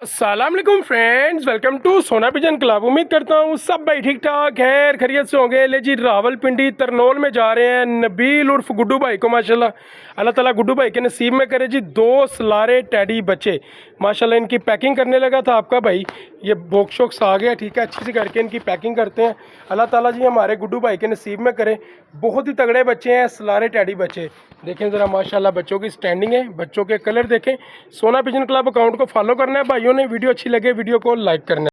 अस्सलाम वालेकुम friends, welcome to सोना पिजन क्लब। उम्मीद करता हूँ सब भाई ठीक ठाक खैर खैरियत से होंगे। ले जी रावलपिंडी तरनोल में जा रहे हैं। नबील उर्फ गुड्डू भाई को माशाल्लाह अल्लाह ताला गुड्डू भाई के नसीब में करे जी 2 सलारे टैडी बच्चे। माशाल्लाह इनकी पैकिंग करने लगा था आपका भाई, ये बॉक्स शॉक्स आ गया, ठीक है, अच्छी से करके इनकी पैकिंग करते हैं। अल्लाह ताला जी हमारे गुड्डू भाई के नसीब में करे। बहुत ही तगड़े बच्चे हैं, सलारे टैडी बच्चे। देखें ज़रा माशाल्लाह बच्चों की स्टैंडिंग है, बच्चों के कलर देखें। सोना पिजन क्लब अकाउंट को फॉलो करना है भाइयों ने। वीडियो अच्छी लगे वीडियो को लाइक करना है।